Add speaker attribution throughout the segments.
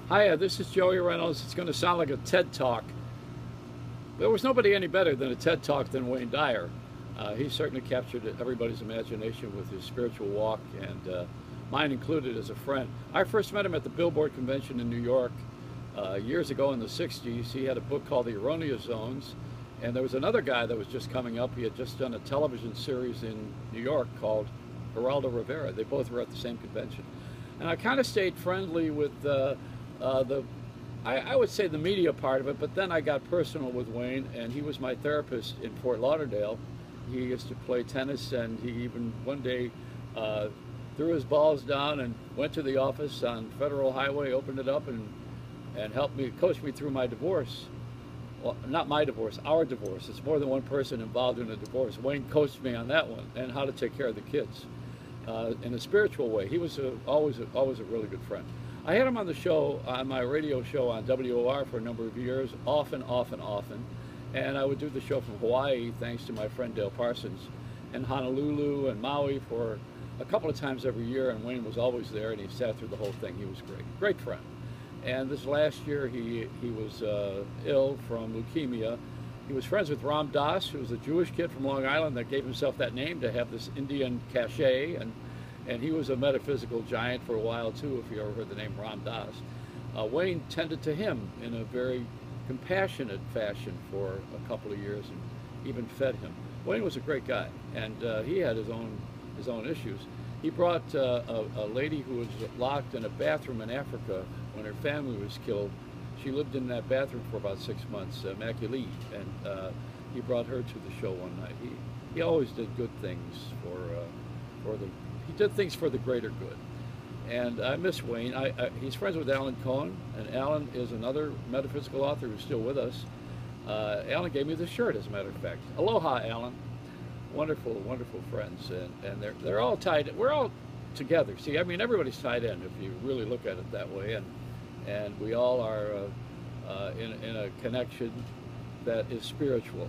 Speaker 1: Hi, this is Joey Reynolds. It's going to sound like a TED Talk. There was nobody any better than a TED Talk than Wayne Dyer. He certainly captured everybody's imagination with his spiritual walk, and mine included as a friend. I first met him at the Billboard convention in New York years ago in the 60s. He had a book called The Erroneous Zones, and there was another guy that was just coming up. He had just done a television series in New York called Geraldo Rivera. They both were at the same convention. And I kind of stayed friendly with I would say the media part of it, but then I got personal with Wayne, and he was my therapist in Fort Lauderdale. He used to play tennis, and he even one day threw his balls down and went to the office on Federal Highway, opened it up, and helped me, coach me through my divorce. Well, not my divorce, our divorce. It's more than one person involved in a divorce. Wayne coached me on that one, and how to take care of the kids in a spiritual way. He was always a really good friend. I had him on the show, on my radio show on WOR for a number of years, often. And I would do the show from Hawaii, thanks to my friend Dale Parsons, and Honolulu and Maui for a couple of times every year, and Wayne was always there, and he sat through the whole thing. He was great friend. And this last year, he was ill from leukemia. He was friends with Ram Dass, who was a Jewish kid from Long Island that gave himself that name to have this Indian cachet, and he was a metaphysical giant for a while too, if you ever heard the name Ram Dass. Wayne tended to him in a very compassionate fashion for a couple of years, and even fed him. Wayne was a great guy, and he had his own issues. He brought a lady who was locked in a bathroom in Africa when her family was killed. She lived in that bathroom for about 6 months, Maculee, and he brought her to the show one night. He always did good things he did things for the greater good. And I miss Wayne. He's friends with Alan Cohen, and Alan is another metaphysical author who's still with us. Alan gave me this shirt, as a matter of fact. Aloha, Alan. Wonderful, wonderful friends, and they're all tied. We're all together. See, I mean, everybody's tied in if you really look at it that way, and we all are in a connection that is spiritual.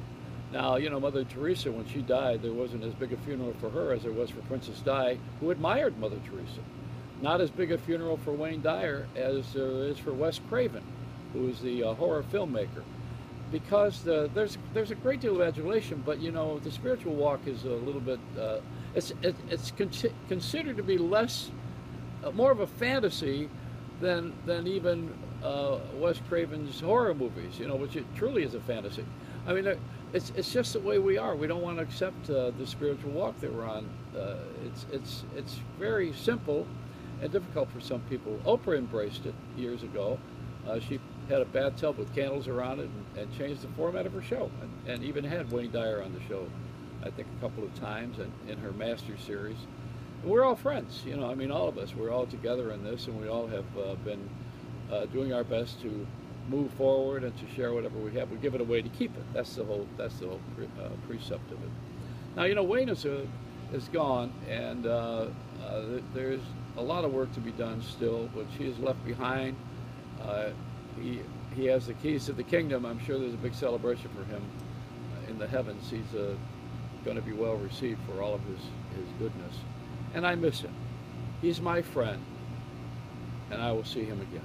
Speaker 1: Now, you know, Mother Teresa, when she died, there wasn't as big a funeral for her as there was for Princess Di, who admired Mother Teresa. Not as big a funeral for Wayne Dyer as there is for Wes Craven, who is the horror filmmaker. Because there's a great deal of adulation, but you know, the spiritual walk is a little bit, it's considered to be more of a fantasy than even Wes Craven's horror movies, you know, which it truly is a fantasy. I mean, it's just the way we are. We don't want to accept the spiritual walk that we're on. It's very simple and difficult for some people. Oprah embraced it years ago. She had a bathtub with candles around it and changed the format of her show, and even had Wayne Dyer on the show, I think, a couple of times, and in her Master series. And we're all friends, you know. I mean, all of us. We're all together in this, and we all have been doing our best to move forward and to share whatever we have. We give it away to keep it. That's the whole precept of it. Now, you know, Wayne is gone, and there's a lot of work to be done still, which he has left behind. He has the keys to the kingdom. I'm sure there's a big celebration for him in the heavens. He's going to be well received for all of his goodness. And I miss him. He's my friend, and I will see him again.